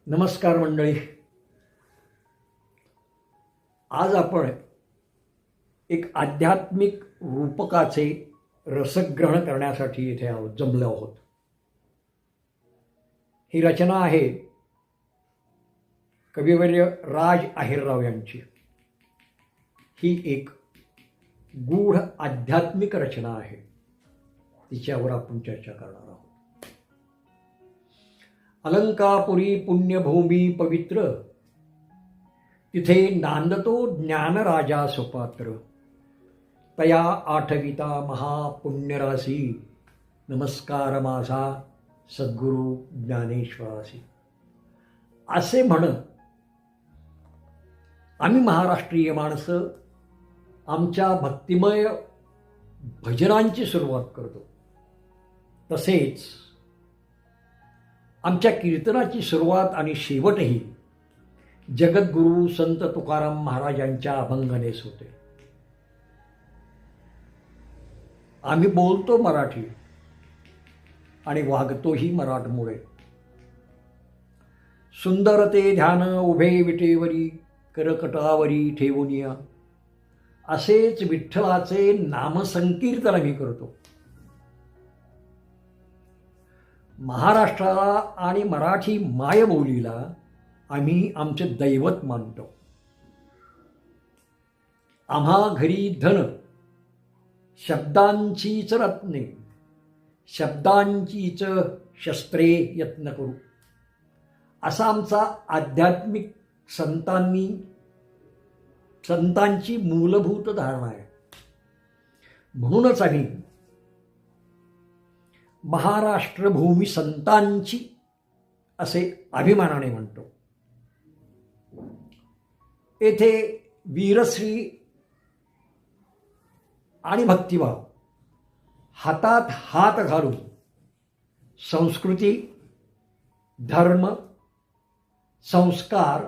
नमस्कार मंडळी. आज आपण एक आध्यात्मिक रूपकाचे रसग्रहण करण्यासाठी इथे जमलो आहोत. ही रचना आहे कविवर्य राज अहिरराव यांची. ही एक गूढ आध्यात्मिक रचना आहे, तिच्यावर आपण चर्चा करणार आहोत. अलंकापुरी पुण्यभूमी पवित्र, तिथे नांदतो ज्ञानराजा सुपात्र. तया आठविता महापुण्यरासी, नमस्कार माझा सद्गुरू ज्ञानेश्वरासी. असे म्हणत आम्ही महाराष्ट्रीय माणसं आमच्या भक्तिमय भजनांची सुरुवात करतो. तसेच आमच्या कीर्तनाची सुरुवात आणि शेवटही जगद्गुरू संत तुकाराम महाराजांच्या अभंगानेच होते. आम्ही बोलतो मराठी आणि वागतोही मराठमोळे. सुंदर ते ध्यान उभे विटेवरी, करकटावरी ठेवूनिया. असेच विठ्ठलाचे नामसंकीर्तन आम्ही करतो. महाराष्ट्राला आणि मराठी मायबोलीला आम्ही आमचे दैवत मानतो. आम्हा घरी धन, शब्दांचीच रत्ने, शब्दांचीच शस्त्रे यत्न करू, असा आमचा आध्यात्मिक संतांची मूलभूत धारणा आहे. म्हणूनच आम्ही महाराष्ट्र भूमी संतांची असे अभिमानाने म्हणतो. येथे वीरश्री आणि भक्तिभाव हातात हात घालून संस्कृती, धर्म, संस्कार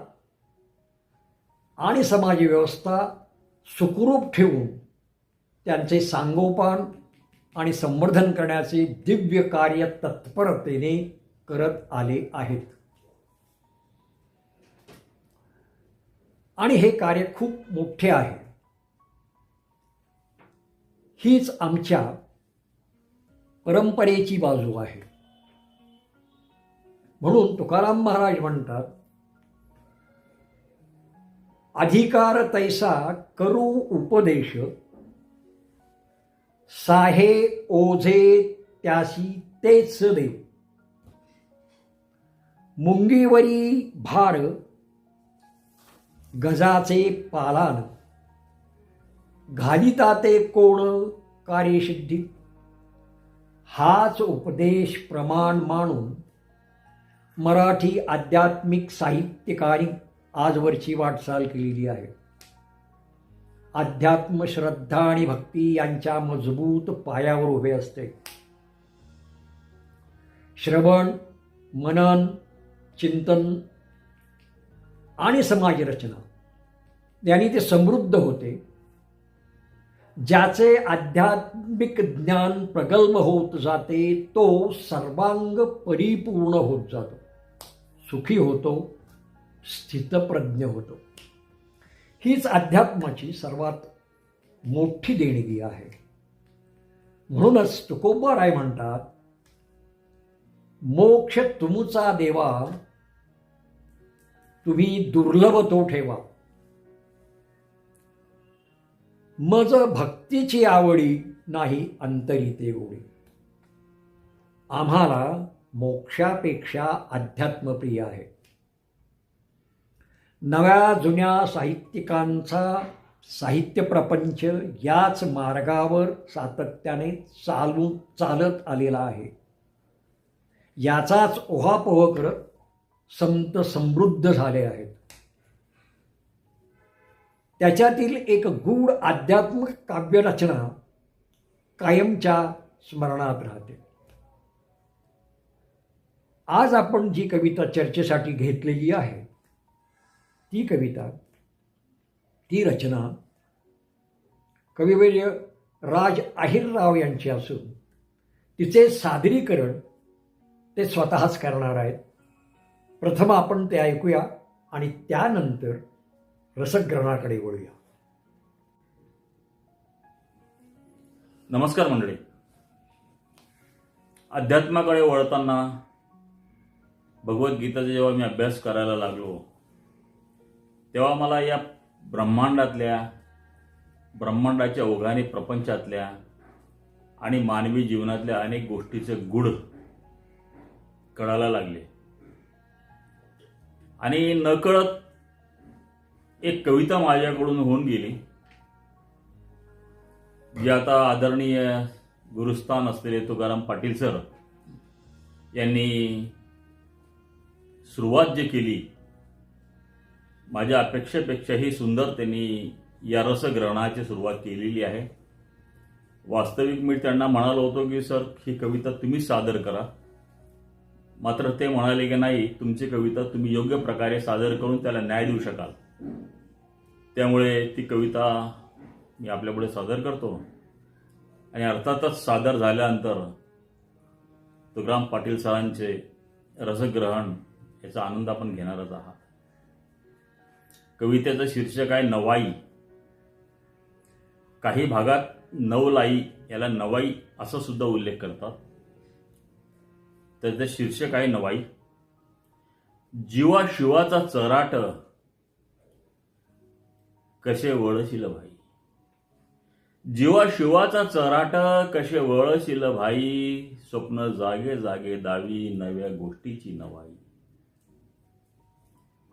आणि समाजव्यवस्था सुखरूप ठेवून त्यांचे सांगोपान आणि संवर्धन करण्याचे दिव्य कार्य तत्परतेने करत आले आहेत. आणि हे कार्य खूप मोठे आहे. हीच आमच्या परंपरेची बाजू आहे. म्हणून तुकाराम महाराज म्हणतात, अधिकार तैसा करू उपदेश, साहे ओझे त्यासी तेच देव. मुंगीवरी भार गजाचे पालान, घालिता ते कोण कार्यसिद्धी. हाच उपदेश प्रमाण मानून मराठी आध्यात्मिक साहित्यकारांनी आजवरची वाटचाल केलेली आहे. अध्यात्म, श्रद्धा आणि भक्ती यांच्या मजबूत पायावर उभे असते. श्रवण, मनन, चिंतन आणि समाजरचना यांनी ते समृद्ध होते. ज्याचे आध्यात्मिक ज्ञान प्रगल्भ होत जाते तो सर्वांग परिपूर्ण होत जातो, सुखी होतो, स्थितप्रज्ञ होतो. हीच अध्यात्माची सर्वात मोठी देणगी आहे. म्हणूनच तुकोबाराय म्हणतात, मोक्ष तुमचा देवा, तुम्ही दुर्लभ तो ठेवा. मज भक्तीची आवडी, नाही अंतरी ते गोडी. आम्हाला मोक्षापेक्षा अध्यात्म प्रिय आहे. नव्या जुन्या साहित्यिकांचा साहित्य प्रपंच याच मार्गावर सातत्याने चालत आलेला आहे. याचाच ओहापोह करत संत समृद्ध झाले आहेत. त्याच्यातील एक गूढ आध्यात्मिक काव्यरचना कायमच्या स्मरणात राहते. आज आपण जी कविता चर्चेसाठी घेतलेली आहे ती कविता, ती रचना कविवर्य राज अहिरराव यांची असून तिचे सादरीकरण ते स्वतःच करणार आहेत. प्रथम आपण ते ऐकूया आणि त्यानंतर रसग्रहणाकडे वळूया. नमस्कार मंडळी. अध्यात्माकडे वळताना भगवद्गीताचा जेव्हा मी अभ्यास करायला लागलो तेव्हा मला या ब्रह्मांडाच्या ओघाने प्रपंचातल्या आणि मानवी जीवनातल्या अनेक गोष्टीचे गूढ कळायला लागले आणि नकळत एक कविता माझ्याकडून होऊन गेली, जी आता आदरणीय गुरुस्थान असलेले तुकाराम पाटील सर यांनी सुरुवात जी केली, माझ्या अपेक्षेपेक्षाही सुंदर त्यांनी या रसग्रहणाची सुरुवात केलेली आहे. वास्तविक मी त्यांना म्हणालो होतो की सर, ही कविता तुम्हीच सादर करा. मात्र ते म्हणाले की नाही, तुमची कविता तुम्ही योग्य प्रकारे सादर करून त्याला न्याय देऊ शकाल, त्यामुळे ती कविता मी आपल्यापुढे सादर करतो. आणि अर्थातच सादर झाल्यानंतर तुकाराम पाटील सरांचे रसग्रहण याचा आनंद आपण घेणारच आहात. कवितेचं शीर्षक आहे नवाई. काही भागात नवलाई याला नवाई असं सुद्धा उल्लेख करतात. त्याचं शीर्षक आहे नवाई. जीवा शिवाचा चराट कसे वळशील भाई. जीवा शिवाचा चराट कसे वळशील भाई. स्वप्न जागे जागे दावी नव्या गोष्टीची नवाई.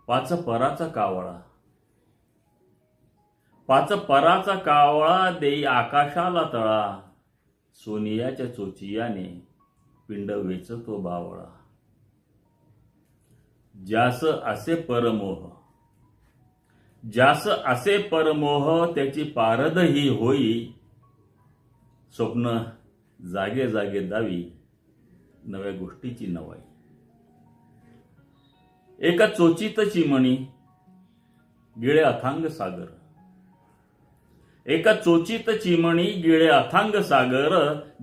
पाच पराचा कावळा. पाच पराचा कावळा देई आकाशाला तळा. सोनियाच्या चोचियाने पिंड वेचतो बावळा. ज्यास असे परमोह, ज्यास असे परमोह त्याची पारद ही होई. स्वप्न जागे जागे दावी नव्या गोष्टीची नवाई. एका चोचीत चिमणी गिळे अथांग सागर. एका चोचीत चिमणी गिळे अथांग सागर.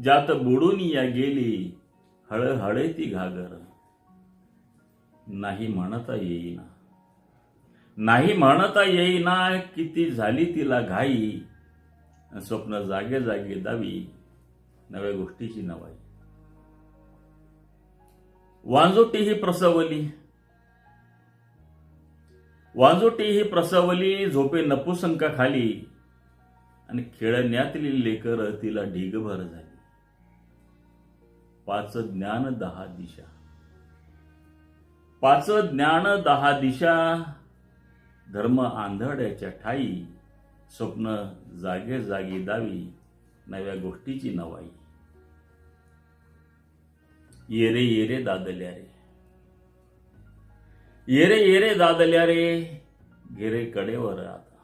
ज्यात बुडून या गेली हळहळे ती घागर. नाही म्हणता येईना, नाही म्हणता येईना किती झाली तिला घाई. स्वप्न जागे जागे दावी नव्या गोष्टीची नवाई. वांजोटी ही प्रसवली. वांजोटी ही प्रसवली झोपे नपुसंका खाली. आणि खेळण्यातली लेकर तिला ढीगभर झाली. पाच ज्ञान दहा दिशा. पाच ज्ञान दहा दिशा. धर्म आंधळ्याच्या ठाई. स्वप्न जागे जागी दावी नव्या गोष्टीची नवाई. येरे येरे दादल्या रे. येरे येरे दादल्या रे. घेरे कडेवर आता.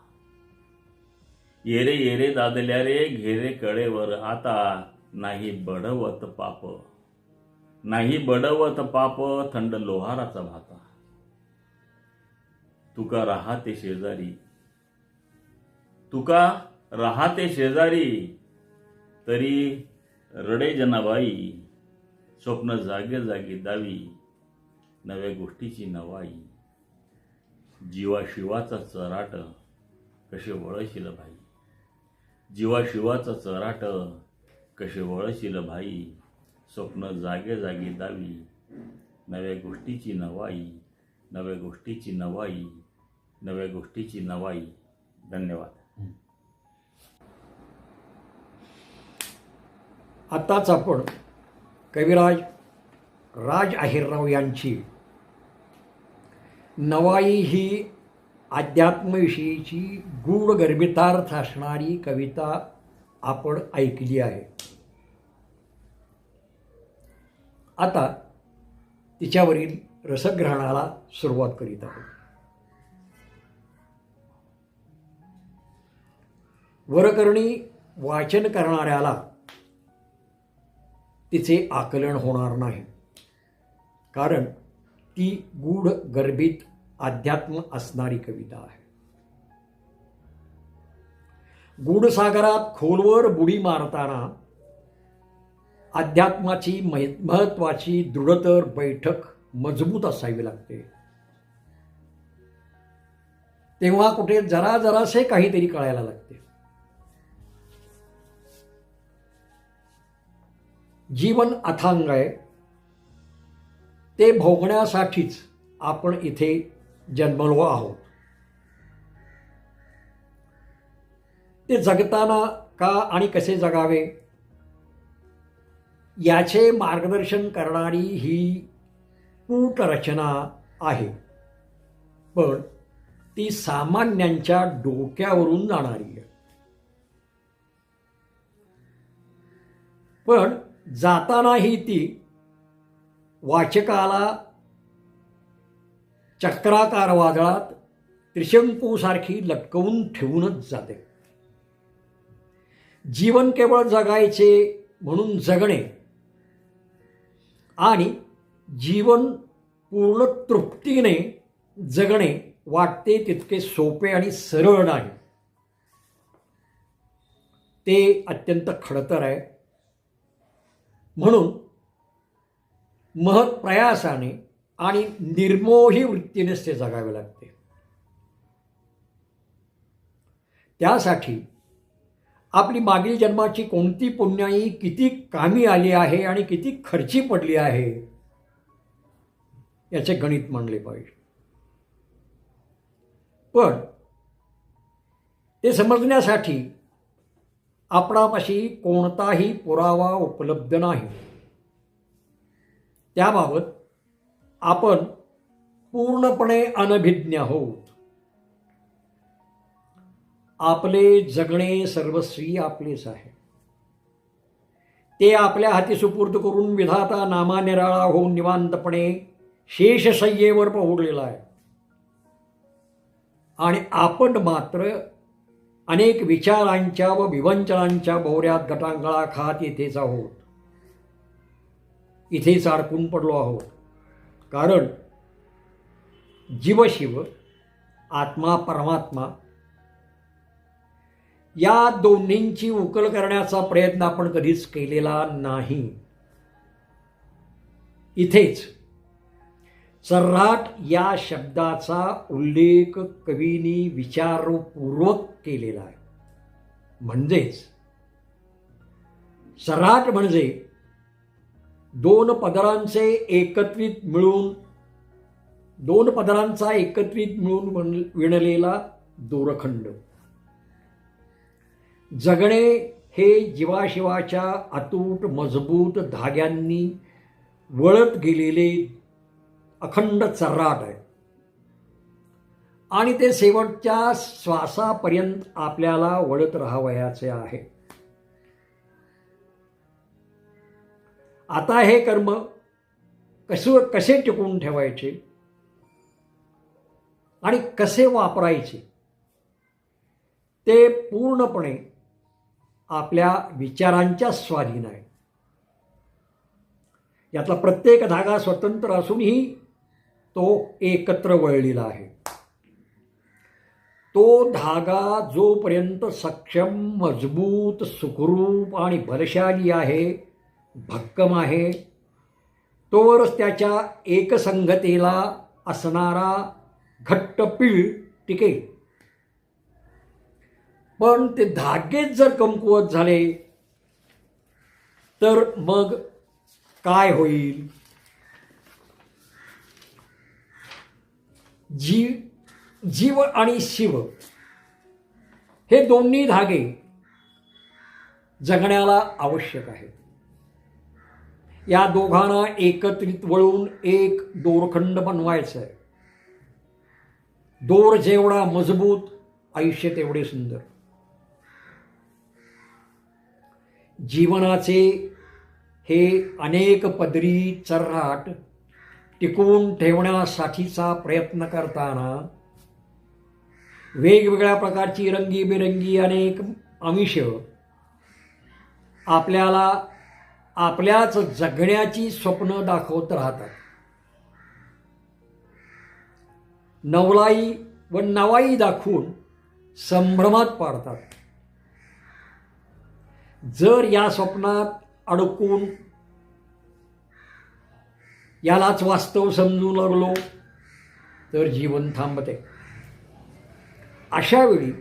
येरे येरे दादल्या रे. घेरे कडेवर आता. नाही बडवत पाप, नाही बडवत पाप. थंड लोहाराचा भाता. तुका राहते शेजारी, तुका राहते शेजारी. तरी रडे जनाबाई. स्वप्न जागे जागी दावी नव्या गोष्टीची नवाई. जीवा शिवाचा चराट कसे वळशील भाई. जीवा शिवाचा चराट कसे वळशील भाई. स्वप्न जागे जागी दावी नव्या गोष्टीची नवाई. नव्या गोष्टीची नवाई. नव्या गोष्टीची नवाई. धन्यवाद. आताच आपण कविराज राज अहिरराव यांची नवाई ही अध्यात्मविषयीची गूढ गर्भितार्थ असणारी कविता आपण ऐकली आहे. आता तिच्यावरील रसग्रहणाला सुरुवात करीत आहोत. वरकरणी वाचन करणाऱ्याला तिचे आकलन होणार नाही, कारण ती गूढ गर्भित अध्यात्म असणारी कविता आहे. गूढसागरात खोलवर बुडी मारताना अध्यात्माची महत्वाची दृढतर बैठक मजबूत असावी लागते. तेव्हा कुठे जरासे काहीतरी कळायला लागते. जीवन अथांग आहे, ते भोगण्यासाठीच आपण इथे जन्मलो आहोत. ते जगताना का आणि कसे जगावे याचे मार्गदर्शन करणारी ही कूटरचना आहे, पण ती सामान्यांच्या डोक्यावरून जाणारी आहे. पण जातानाही ती वाचकाला चक्राकार वादळात त्रिशंकूसारखी लटकवून ठेवूनच जाते. जीवन केवळ जगायचे म्हणून जगणे आणि जीवन पूर्ण तृप्तीने जगणे वाटते तितके सोपे आणि सरळ नाही. ते अत्यंत खडतर आहे. म्हणून महत् प्रयासाने आणि निर्मोही वृत्तीनेच ते जगावे लागते. त्यासाठी आपली मागील जन्माची कोणती पुण्याई किती कामी आली आहे आणि किती खर्ची पडली आहे याचे गणित मांडले पाहिजे. पण ते समजण्यासाठी आपणापाशी कोणताही पुरावा उपलब्ध नाही. त्याबाबत आपण पूर्णपणे अनभिज्ञ आहोत. आपले जगणे सर्वस्वी आपलेच आहे. ते आपल्या हाती सुपूर्द करून विधाता नामानिराळा होऊन निवांतपणे शेषशय्येवर पहुडलेला आहे. आणि आपण मात्र अनेक विचारांच्या व विवंचनांच्या भोवऱ्यात गटांगळा खात इथेच आहोत. इथेच अडकून पडलो आहोत. कारण जीवशिव आत्मा परमात्मा या दोन्हींची उकल करण्याचा प्रयत्न आपण कधीच केलेला नाही. इथेच सर्राट या शब्दाचा उल्लेख कवींनी विचारपूर्वक केलेला आहे. म्हणजेच सर्राट म्हणजे दोन पदरांचा एकत्रित मिळून विणलेला दोरखंड. जगणे हे जीवाशिवाच्या अतूट मजबूत धाग्यांनी वळत गेलेले अखंड चर्राट आहे. आणि ते शेवटच्या श्वासापर्यंत आपल्याला वळत राहावयाचे आहे. आता हे कर्म कसे टिकवून ठेवायचे आणि कसे वापरायचे ते पूर्णपणे आपल्या विचारांच्या स्वाधीन आहे. यातला प्रत्येक धागा स्वतंत्र असूनही तो एकत्र वळलेला आहे. तो धागा जोपर्यंत सक्षम, मजबूत, सुखरूप आणि बलशाली आहे, भक्कम आहे, तोवरच त्याच्या एकसंगतेला असणारा घट्ट पीळ टिकेल. पण ते धागेच जर कमकुवत झाले तर मग काय होईल? जीव आणि शिव हे दोन्ही धागे जगण्याला आवश्यक आहेत. या दोघांना एकत्रित वळून एक दोरखंड बनवायचं आहे. दोर जेवढा मजबूत, आयुष्य तेवढे सुंदर. जीवनाचे हे अनेक पदरी चर्राट टिकवून ठेवण्यासाठीचा प्रयत्न करताना वेगवेगळ्या प्रकारची रंगीबेरंगी अनेक आमिष आपल्याला आपल्याच जगण्याची स्वप्न दाखवत राहतात. नवलाई व नवाई दाखवून संभ्रमात पाडतात. जर या स्वप्नात अडकून यालाच वास्तव समजू लागलो तर जीवन थांबते. अशा वेळी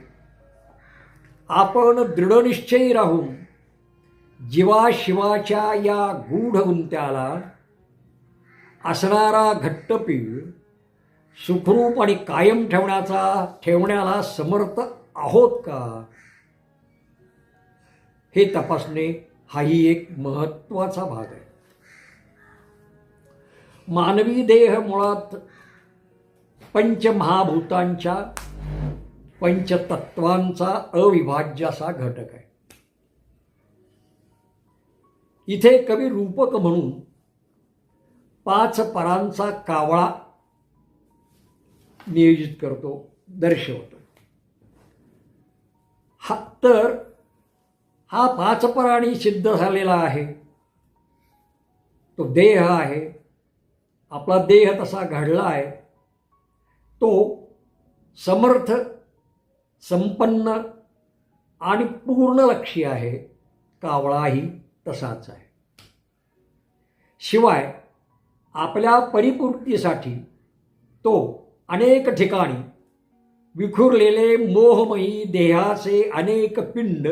आपण दृढनिश्चयी राहून जीवाशिवाच्या या गूढ गुंत्याला असणारा घट्ट पीळ सुखरूप आणि कायम ठेवण्याला समर्थ आहोत का, हे तपासणे हाही एक महत्त्वाचा भाग आहे. मानवी देह मुळात पंचमहाभूतांच्या पंचतत्वांचा अविभाज्य असा घटक आहे. इथे कवी रूपक म्हणून 5 परांचा कावळा नियोजित करतो, दर्शवतो. हा 5 परांनी सिद्ध झालेला आहे. तो देह आहे. आपला देह तसा घडला आहे. तो समर्थ, संपन्न आणि पूर्णलक्षी आहे. कावळाही तसाच आहे. शिवाय आपल्या परिपूर्तीसाठी तो अनेक ठिकाणी विखुरलेले मोहमयी देहाचे अनेक पिंड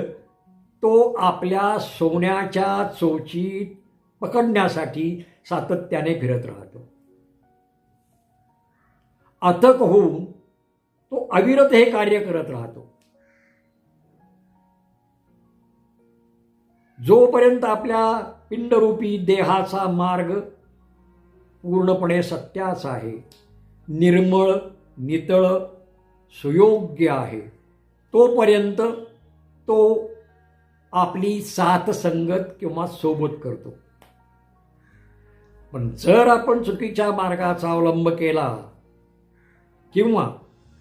तो आपल्या सोन्याच्या चोचीत पकडण्यासाठी सातत्याने फिरत राहतो. अथक होऊन तो अविरत हे कार्य करत राहतो. जोपर्यंत आपल्या पिंडरूपी देहाचा मार्ग पूर्णपणे सत्याचा आहे, निर्मळ, नितळ, सुयोग्य आहे, तोपर्यंत तो आपली साथ संगत किंवा सोबत करतो. पण जर आपण चुकीच्या मार्गाचा अवलंब केला किंवा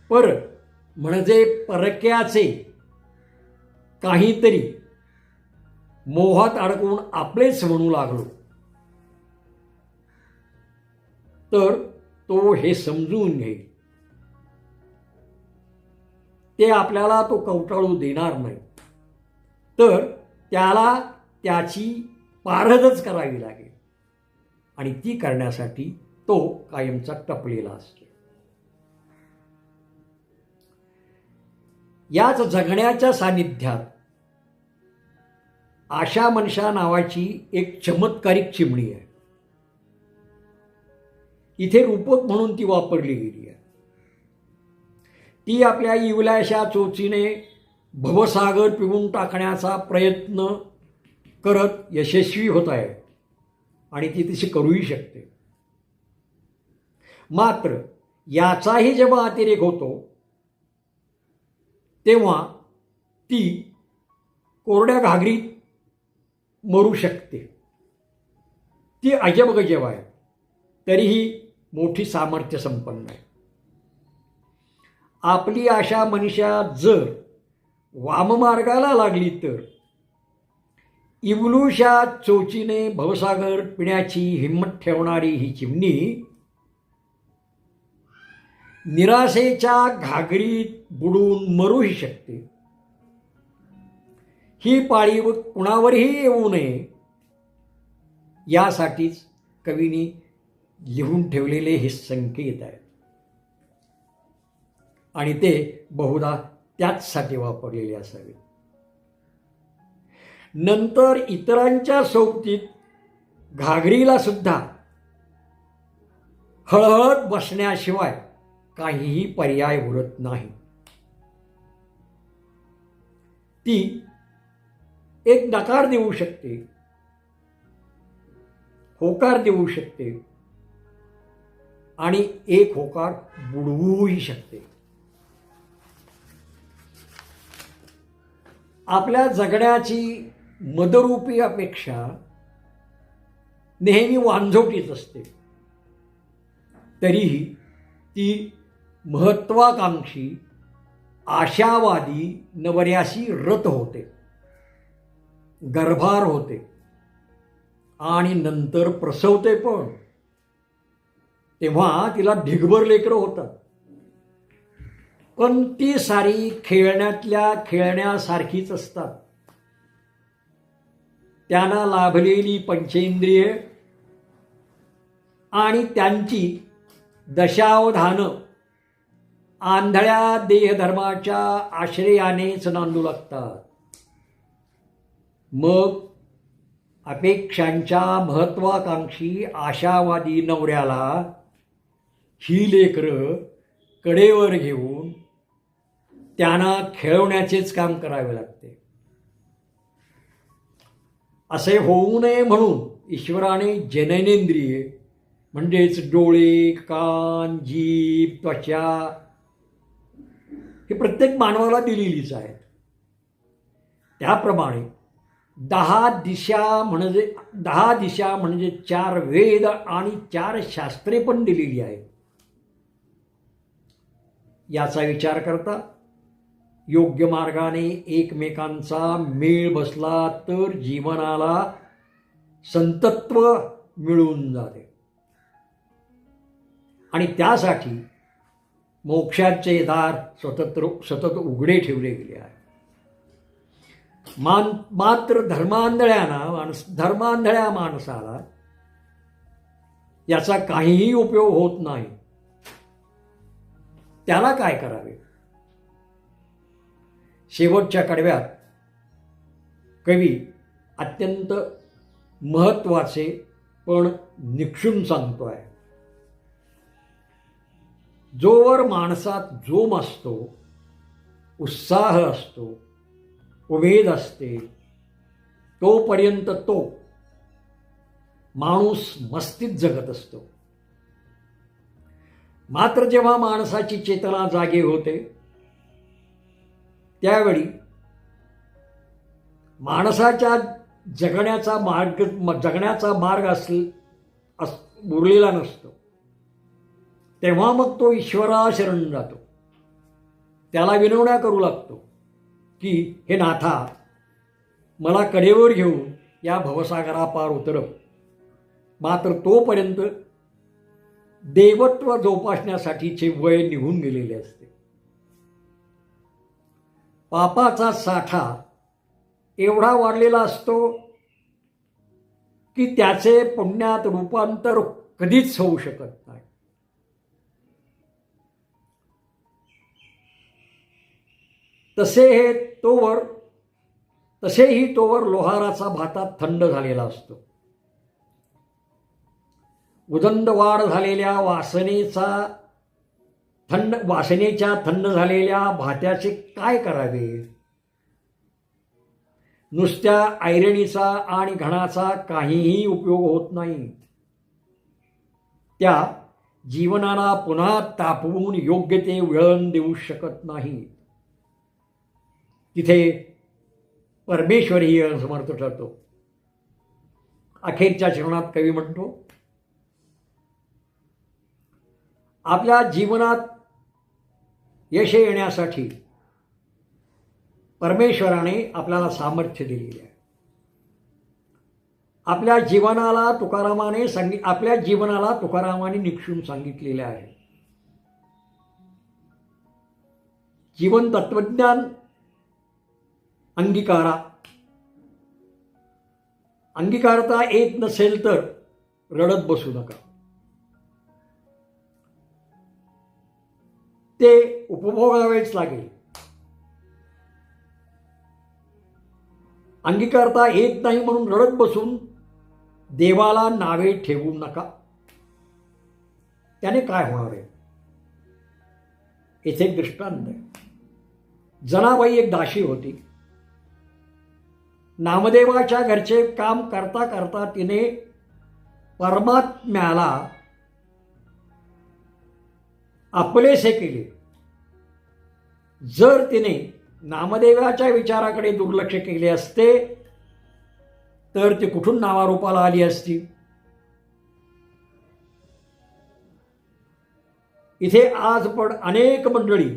म्हणजे परक्याचे काहीतरी मोहात अडकून आपलेच म्हणू लागलो, तर तो हे समजून घेईल. ते आपल्याला तो कवटाळू देणार नाही, तर त्याला त्याची पारदच करावी लागेल आणि ती करण्यासाठी तो कायमचा टपलेला असतो. याच जगण्याच्या सानिध्यात आशा मनशा नावाची एक चमत्कारिक चिमणी आहे. इथे रूपक म्हणून ती वापरली गेली आहे. ती आपल्या इवल्याशा चोचीने भवसागर पिळून टाकण्याचा प्रयत्न करत यशस्वी होत आहे आणि ती तशी करूही शकते. मात्र याचाही जेव्हा अतिरेक होतो तेव्हा ती कोरड्या घागरीत मरू शकते. ती अजबगजब आहे, तरीही मोठी सामर्थ्य संपन्न आहे. आपली आशा मनुष्या जर वाममार्गाला लागली तर इवलूशा चोचीने भवसागर पिण्याची हिंमत ठेवणारी ही चिमणी निराशेच्या घागरीत बुडून मरूही शकते. ही पाळी कुणावरही येऊ नये यासाठीच कवीने लिहून ठेवलेले हे संकेत आहेत आणि ते बहुधा त्याचसाठी वापरलेले असावे. नंतर इतरांच्या सोबतीत घागरीला सुद्धा हळहळत बसण्याशिवाय काहीही पर्याय उरत नाही. ती एक नकार देऊ शकते, होकार देऊ शकते आणि एक होकार बुडवूही शकते. आपल्या जगण्याची मदरूपी अपेक्षा नेहमी वांझोटीच असते. तरीही ती महत्वाकांक्षी, आशावादी नवऱ्याशी रत होते, गर्भार होते आणि नंतर प्रसवते पण. तेव्हा तिला ढिगभर लेकरं होतात. पण ती सारी खेळण्यातल्या खेळण्यासारखीच असतात. त्यांना लाभलेली पंचेंद्रिय आणि त्यांची दशावधानं आंधळ्या देहधर्माच्या आश्रयानेच नांदू लागतात. मग अपेक्षांच्या महत्वाकांक्षी आशावादी नवऱ्याला ही लेकरं कडेवर घेऊन त्यांना खेळवण्याचेच काम करावे लागते. असे होऊ नये म्हणून ईश्वराने जननेंद्रिये म्हणजेच डोळे, कान, जीभ, त्वचा हे प्रत्येक मानवाला दिलेलीच आहेत. त्याप्रमाणे 10 दिशा म्हणजे 4 वेद आणि 4 शास्त्रे पण दिलेली आहेत. याचा विचार करता योग्य मार्गाने एकमेकांचा मेळ बसला तर जीवनाला संतत्व मिळून जाते आणि त्यासाठी मोक्षाचे दार सतत उघडे ठेवले गेले आहे. मात्र धर्मांधळ्या माणसाला याचा काहीही उपयोग होत नाही. त्याला काय करावे? शेवटच्या कडव्यात कवी अत्यंत महत्वाचे पण निक्षून सांगतोय. जोवर माणसात जोम असतो, उत्साह असतो, उमेद असते, तोपर्यंत तो माणूस मस्तीत जगत असतो. मात्र जेव्हा माणसाची चेतना जागी होते त्यावेळी माणसाच्या जगण्याचा मार्ग उरलेला नसतो. तेव्हा मग तो ईश्वरा शरण जातो. त्याला विनवण्या करू लागतो की हे नाथा, मला कडेवर घेऊन या भवसागरापार उतरव. मात्र तोपर्यंत देवत्व जोपासण्यासाठीचे वय निघून गेलेले असते. पापाचा साठा एवढा वाढलेला असतो की त्याचे पुण्यात रूपांतर कधीच होऊ शकत नाही. तसेही तोवर लोहाराचा भाता थंड झालेला असतो. उदंड वाढ झालेल्या वासनेच्या थंड झालेल्या भात्याचे काय करावे? नुसत्या ऐरणीचा आणि घणाचा काहीही उपयोग होत नाही. त्या जीवनाला पुन्हा तापवून योग्य ते वळण देऊ शकत नाही. तिथे परमेश्वरही असमर्थ ठरतो. अखेरच्या चरणात कवी म्हणतो, आपल्या जीवनात यश येण्यासाठी परमेश्वराने आपल्याला सामर्थ्य दिलेले आहे. आपल्या जीवनाला तुकारामाने निक्षून सांगितलेले आहे. जीवन तत्वज्ञान अंगीकारता येत नसेल तर रडत बसू नका. ते उपभोगावेच लागेल. अंगीकारता येत नाही म्हणून रडत बसून देवाला नावे ठेवू नका. त्याने काय होणार आहे? इथे एक दृष्टांत आहे. जनाबाई एक दाशी होती. नामदेवाच्या घरचे काम करता करता तिने परमात्म्याला आपलेसे केले. जर तिने नामदेवाच्या विचाराकडे दुर्लक्ष केले असते तर ती कुठून नावारूपाला आली असती? इथे आज पण अनेक मंडळी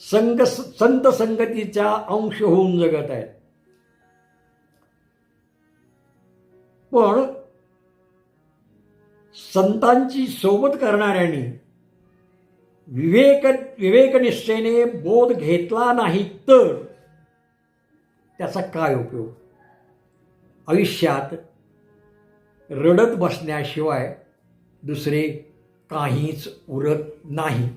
संत संगतीचा अंश होऊन जगत आहेत. पण संतांची सोबत करणाऱ्यांनी विवेकनिष्ठेने बोध घेतला नाही तर त्याचा काय उपयोग? आयुष्यात रडत बसण्याशिवाय दुसरे काहीच उरत नाही.